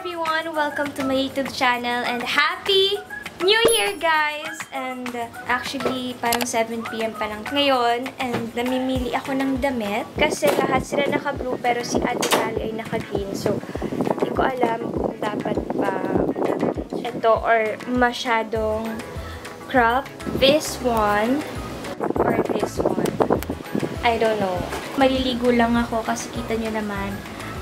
everyone! Welcome to my YouTube channel and Happy New Year, guys! And actually, parang 7 PM pa lang ngayon and namimili ako ng damit kasi lahat sila naka-blue pero si Ate Sally ay naka-green. So, hindi ko alam kung dapat ba ito or masyadong crop. This one or this one. I don't know. Maliligo lang ako kasi kita nyo naman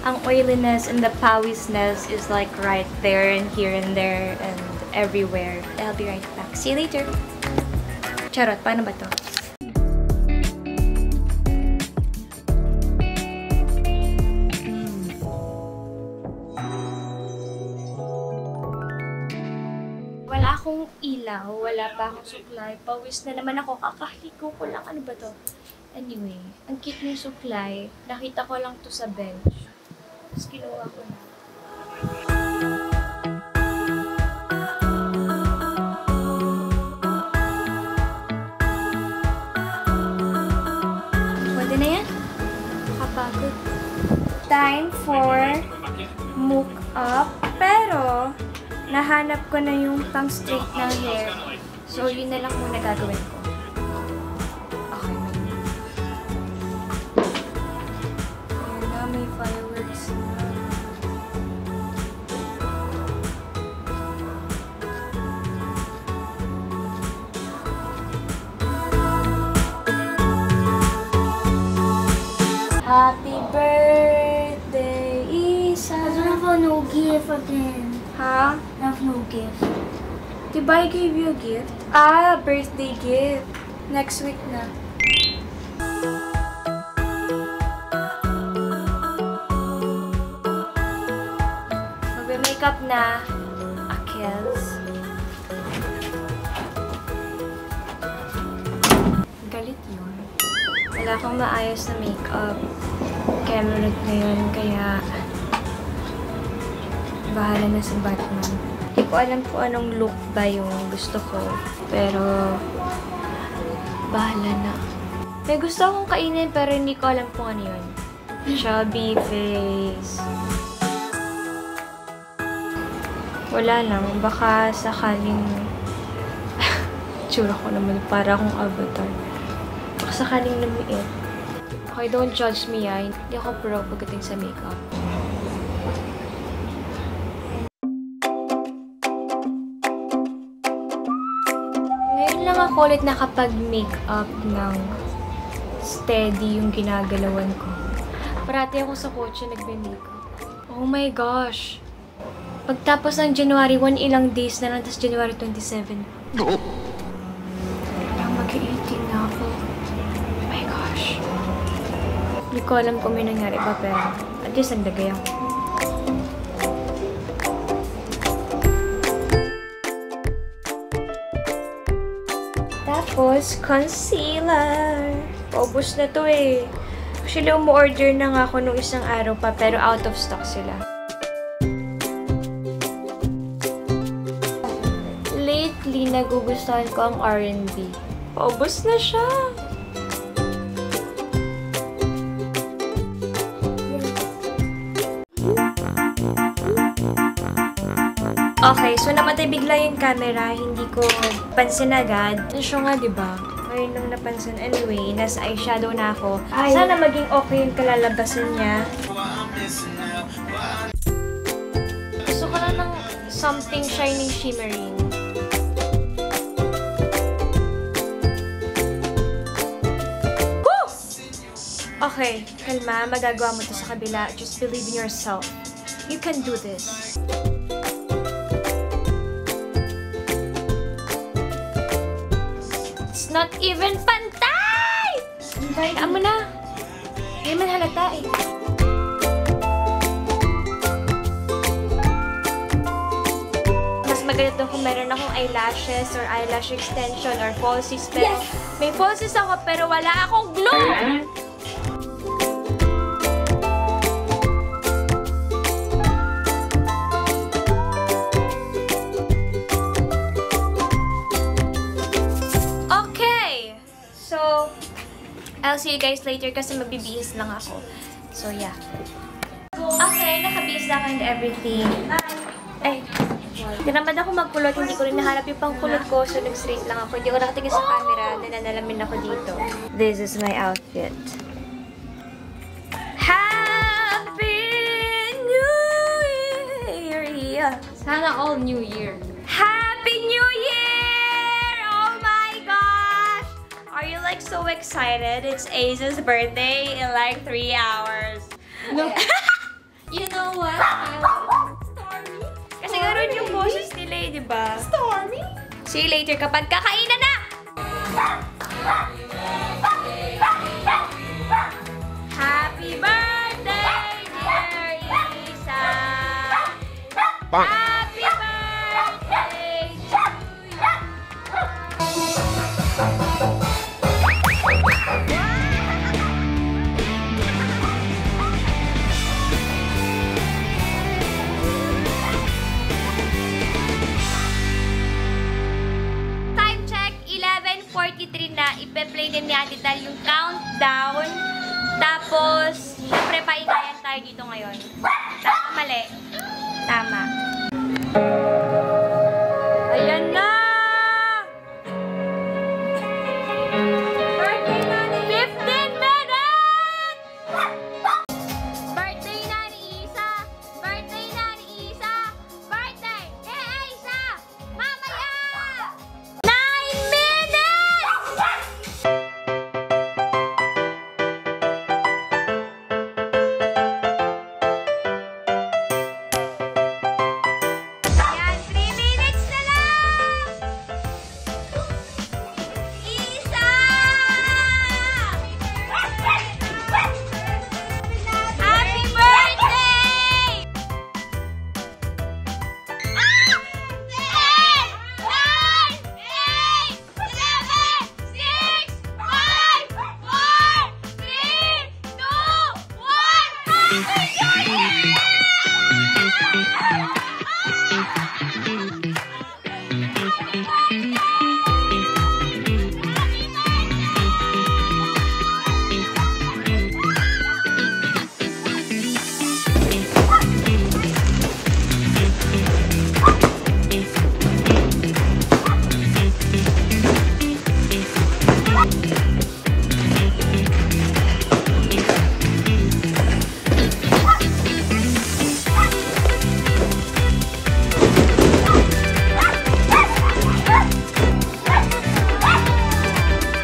ang oiliness and the powisness is like right there and here and there and everywhere. I'll be right back. See you later. Charot, paano ba to? Wala akong ilaw, wala pa akong suklay. Pawis na naman ako. Kakahiko ko lang. Ano ba to? Anyway, ang cute ng suklay. Nakita ko lang to sa bench. Tapos kinuha ko na. Pwede na yan? Nakapagod. Time for mook up. Pero, nahanap ko na yung pang straight na hair. So, yun na lang muna gagawin ko. Okay. Ayan na, may fireworks. Happy birthday, Isa. I don't have no gift again. Huh? I have no gift. Diba I gave you a gift? Ah, birthday gift. Next week na. Magbe-makeup na. Akels. Galit yun. Wala akong maayos na makeup. Camelot ngayon, kaya bahala na si Batman. Hindi ko alam kung anong look ba yung gusto ko. Pero, bahala na. May gusto akong kainin pero hindi ko alam kung ano yun. Chubby face. Wala lang. Baka sakaling... Tsura ko naman. Para akong avatar. Baka sakaling lumiit. Okay, don't judge me, ah. Hindi ako pro pagdating sa makeup. Ngayon lang ako ulit nakapag-makeup ng steady yung ginagalawan ko. Parati ako sa kotse nagbe-makeup. Oh my gosh! Pagtapos ng January 1, ilang days na lang, tapos January 27. Parang mag-18 na ako. Oh my gosh. Hindi ko alam kung may nangyari pa, pero at least nagdagay ako. Tapos, concealer. Paubos na to eh. Actually, umu-order na nga ako nung isang araw pa, pero out of stock sila. Lately, nagugustuhan ko ang R&B. Paubos na siya. Okay, so namatay bigla yung camera, hindi ko pansin agad. Siya nga, diba? Ngayon nung napansin. Anyway, nasa eyeshadow na ako. Sana maging okay yung kalalabasan niya. Gusto ko lang ng something shining, shimmering. Woo! Okay, kalma. Magagawa mo to sa kabila. Just believe in yourself. You can do this. Not even pantay! Kaya mo na. Hindi man halata eh. Mas maganda kung meron akong eyelashes or eyelash extension or falsies. Pero yes! May falsies ako pero wala akong glue! I'll see you guys later kasi magbibihis lang ako. So, yeah. Okay, nakabihis na ako and everything. Ay, tinamad ako magkulot. Hindi ko rin nahanap yung pangkulot ko. So, nag-straight lang ako. Hindi ko nakatingin sa camera. Nananalamin ako dito. This is my outfit. Happy New Year! Sana all New Year. Happy New Year! Oh my gosh! Are you like so excited? It's Ace's birthday in like 3 hours. No. You know what? I like Stormy. Kasi gano'n yung boses nila eh, di ba? Stormy? See you later kapag kakainan na! Happy birthday, dear Isa! Happy birthday to Time check, 11:43 na. Ipe-play din ni Ate Dal yung countdown. Tapos, syempre, painayan tayo dito ngayon. Tama, mali. Tama. Ayan na! Birthday na ni 15 minutes! Birthday na ni Isa! Birthday na ni Isa! Birthday! Isa! Mamaya! 9 minutes! Ayan, 3 minutes na lang! Isa! Happy birthday!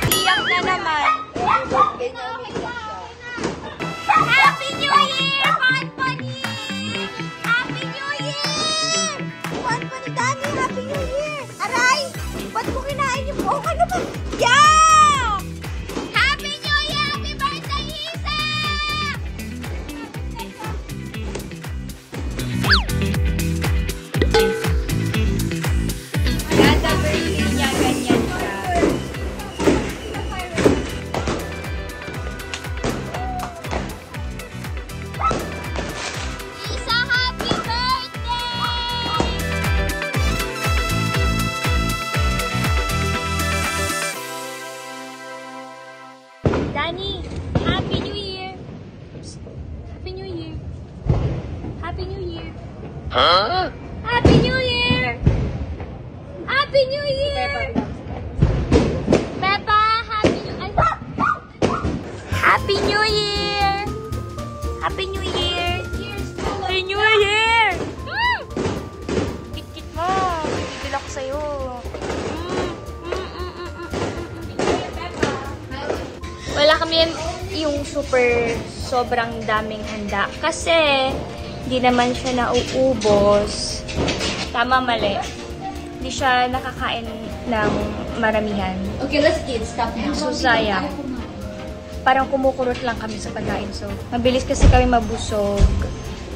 'Iyak na naman. Happy New Year, Bonboni! Happy New Year! Bonboni, Dani, Happy New Year! Aray! Ba't mo kinain yung buhok? Ano ba? Yeah! Happy New Year! Happy birthday, Isa! Kada birthday niya, ganyan siya. Isa, happy birthday! Danny, Happy New Year! Happy New Year! Happy New Year! Huh? Happy New Year! Happy New Year! Peppa, Happy New Year! Happy New Year! Happy New Year! Happy New Year! Kit-kit mo. Bibigil ako sa'yo. Wala kami yung sobrang daming handa. Kasi, hindi naman siya nauubos. Tama, mali. Hindi siya nakakain ng maramihan. Okay, let's eat. Stop now. So, sayang. Parang kumukurot lang kami sa pagkain. So, mabilis kasi kami mabusog.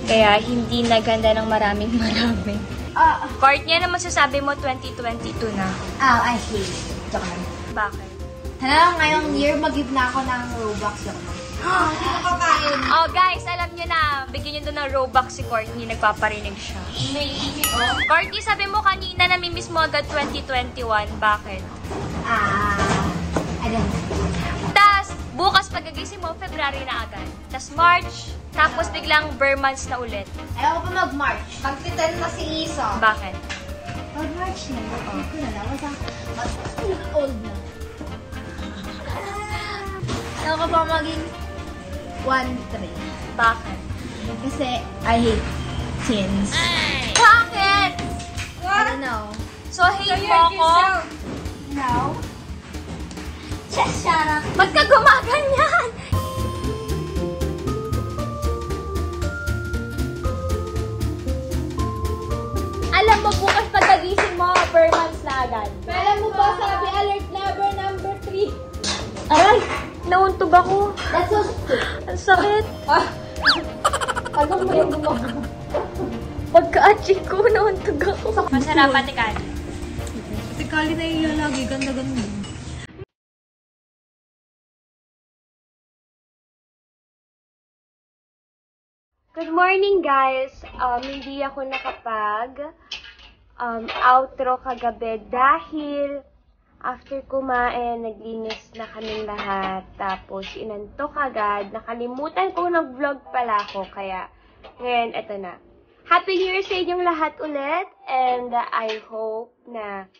Kaya, hindi naganda ng maraming. Courtney, ano masasabi mo 2022 na? I hate. Joke lang. Bakit? Hala, ngayong year, mag-give na ako ng Robux. Joke lang. Hindi ko kakain. Oh, guys, alam nyo na. Bigyan nyo doon ng Robux si Courtney. Nagpaparinig siya. Courtney, sabi mo kanina namimiss mo agad 2021. Bakit? I don't know. Tas, Bukas pagkagising mo, February na agad. Tapos March, tapos biglang bare months na ulit. Ayaw ko pa mag-March. Magti-10 na si Isa. Bakit? Mag-March na. Mag-March ko na lang. Old na. Ayaw ko pa maging 1-3. Bakit? Kasi I hate teens. Bakit? I don't know. So, hate mo ako? No. Just shut up. Ba't ka gumaganyan? Alam mo, bukas pagkagising mo, per months na agad. Alam mo ba, sabi alert number 3. Aray! Nauntog ako. That's so stupid. Ang sakit. Ano mo yung gumagawa? Pagka-achik ko, nauntog ako. Masarap pati ka. Si Kali na iya lagi. Ganda-ganda. Good morning, guys. Hindi ako nakapag outro kagabi dahil after kumain, naglinis na kaming lahat. Tapos, inantok agad. Nakalimutan ko nag-vlog pala ako. Kaya, ngayon, eto na. Happy New Year sa inyong lahat ulit. And I hope na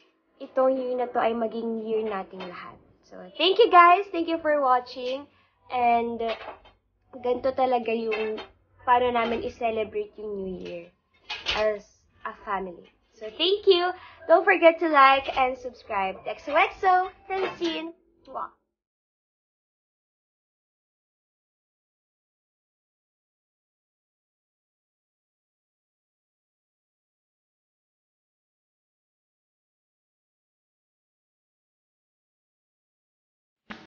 itong year na to ay maging year nating lahat. So, thank you guys. Thank you for watching. And, ganito talaga yung paano namin i-celebrate yung New Year as a family. So, thank you. Don't forget to like and subscribe. XOXO, Francine. Mwah.